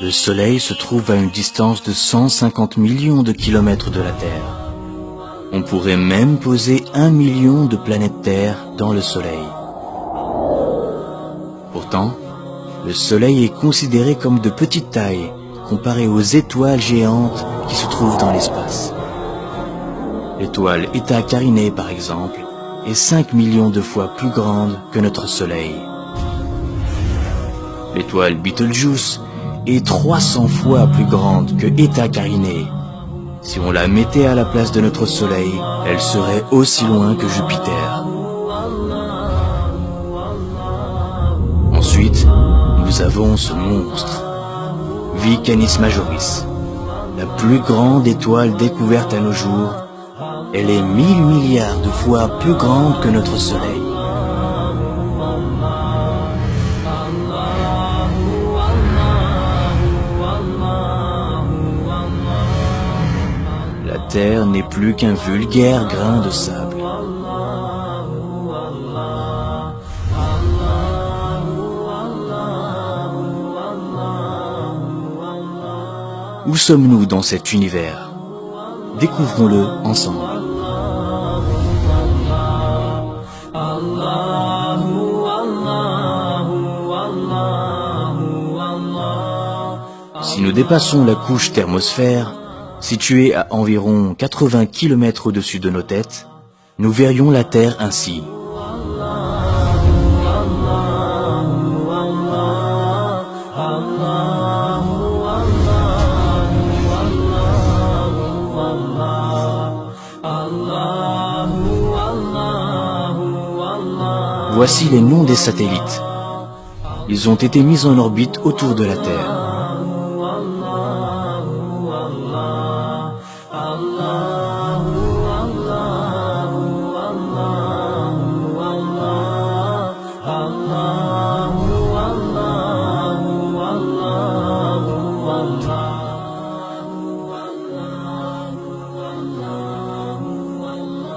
Le Soleil se trouve à une distance de 150 millions de kilomètres de la Terre. On pourrait même poser 1 million de planètes Terre dans le Soleil. Pourtant, le Soleil est considéré comme de petite taille comparé aux étoiles géantes qui se trouvent dans l'espace. L'étoile Eta Carinae, par exemple, est 5 millions de fois plus grande que notre Soleil. L'étoile Betelgeuse est 300 fois plus grande que Eta Carinae. Si on la mettait à la place de notre Soleil, elle serait aussi loin que Jupiter. Ensuite, nous avons ce monstre, Canis Majoris, la plus grande étoile découverte à nos jours. Elle est 1000 milliards de fois plus grande que notre Soleil. La Terre n'est plus qu'un vulgaire grain de sable. Où sommes-nous dans cet univers? Découvrons-le ensemble. Si nous dépassons la couche thermosphère, située à environ 80 km au-dessus de nos têtes, nous verrions la Terre ainsi. Voici les noms des satellites. Ils ont été mis en orbite autour de la Terre.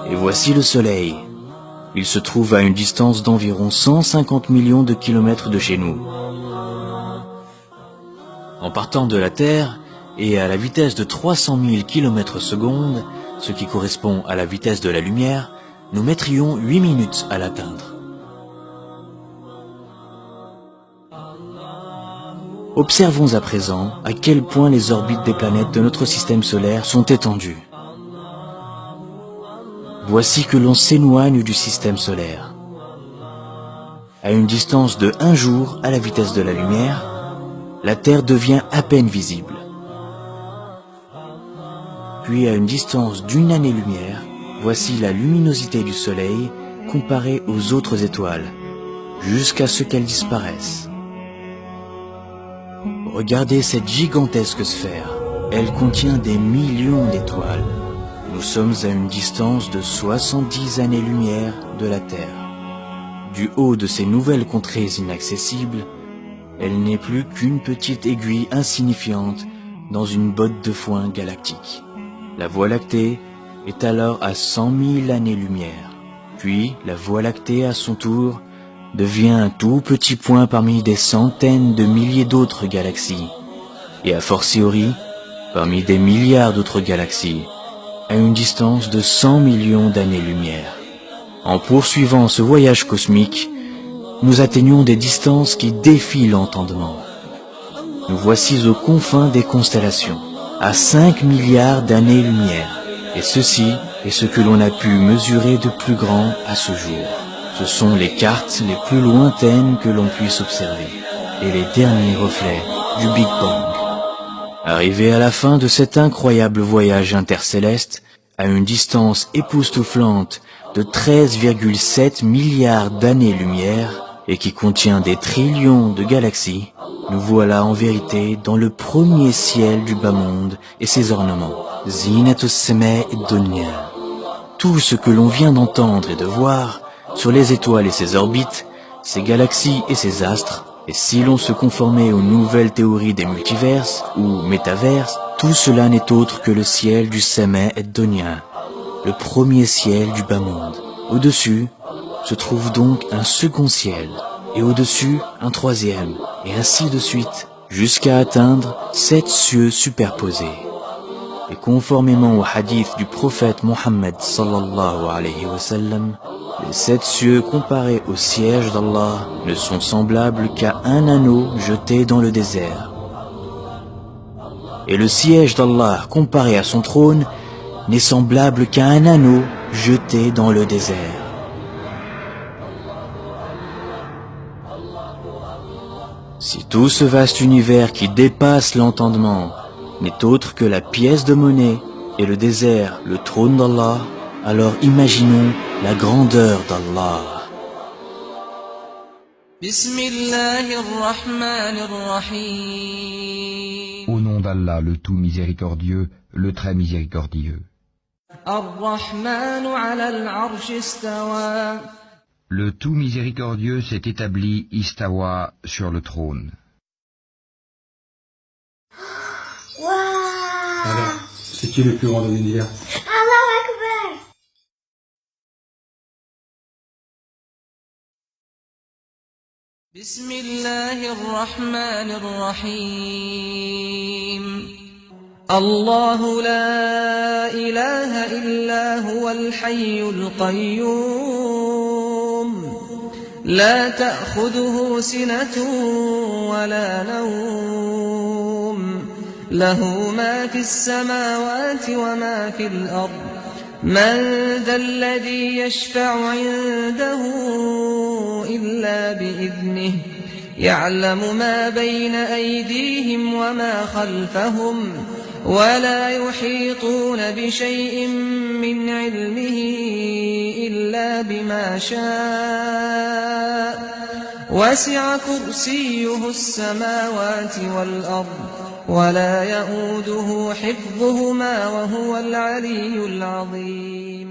Et voici le Soleil. Il se trouve à une distance d'environ 150 millions de kilomètres de chez nous. En partant de la Terre et à la vitesse de 300 000 km/s, ce qui correspond à la vitesse de la lumière, nous mettrions 8 minutes à l'atteindre. Observons à présent à quel point les orbites des planètes de notre système solaire sont étendues. Voici que l'on s'éloigne du système solaire. À une distance de 1 jour à la vitesse de la lumière, la Terre devient à peine visible. Puis à une distance d'1 année-lumière, voici la luminosité du Soleil comparée aux autres étoiles, jusqu'à ce qu'elle disparaisse. Regardez cette gigantesque sphère. Elle contient des millions d'étoiles. Nous sommes à une distance de 70 années-lumière de la Terre. Du haut de ces nouvelles contrées inaccessibles, elle n'est plus qu'une petite aiguille insignifiante dans une botte de foin galactique. La Voie lactée est alors à 100 000 années-lumière. Puis, la Voie lactée, à son tour, devient un tout petit point parmi des centaines de milliers d'autres galaxies, et a fortiori, parmi des milliards d'autres galaxies, à une distance de 100 millions d'années-lumière. En poursuivant ce voyage cosmique, nous atteignons des distances qui défient l'entendement. Nous voici aux confins des constellations, à 5 milliards d'années-lumière, et ceci est ce que l'on a pu mesurer de plus grand à ce jour. Ce sont les cartes les plus lointaines que l'on puisse observer, et les derniers reflets du Big Bang. Arrivé à la fin de cet incroyable voyage intercéleste, à une distance époustouflante de 13,7 milliards d'années-lumière, et qui contient des trillions de galaxies, nous voilà en vérité dans le premier ciel du bas monde et ses ornements. Zinatus Samae Dunya. Tout ce que l'on vient d'entendre et de voir sur les étoiles et ses orbites, ses galaxies et ses astres, et si l'on se conformait aux nouvelles théories des multiverses ou métaverses, tout cela n'est autre que le ciel du Samae Dunya, le premier ciel du bas monde. Au-dessus se trouve donc un second ciel, et au-dessus un troisième, et ainsi de suite, jusqu'à atteindre 7 cieux superposés. Et conformément au hadith du prophète Mohammed sallallahu alayhi wa sallam, les 7 cieux comparés au siège d'Allah ne sont semblables qu'à un anneau jeté dans le désert. Et le siège d'Allah comparé à son trône n'est semblable qu'à un anneau jeté dans le désert. Si tout ce vaste univers qui dépasse l'entendement n'est autre que la pièce de monnaie et le désert, le trône d'Allah, alors imaginons la grandeur d'Allah. Au nom d'Allah, le tout miséricordieux, le très miséricordieux. Le tout miséricordieux s'est établi istawa sur le trône. Alors, c'est qui le plus grand de l'univers? Allahu Akbar. Bismillahirrahmanirrahim. Allahu la ilaha illa huwal hayyul qayyum. La ta'khudhuhu sinatun wa la nawm. له ما في السماوات وما في الأرض من ذا الذي يشفع عنده إلا بإذنه يعلم ما بين أيديهم وما خلفهم ولا يحيطون بشيء من علمه إلا بما شاء وسع كرسيه السماوات والأرض ولا يؤوده حفظهما وهو العلي العظيم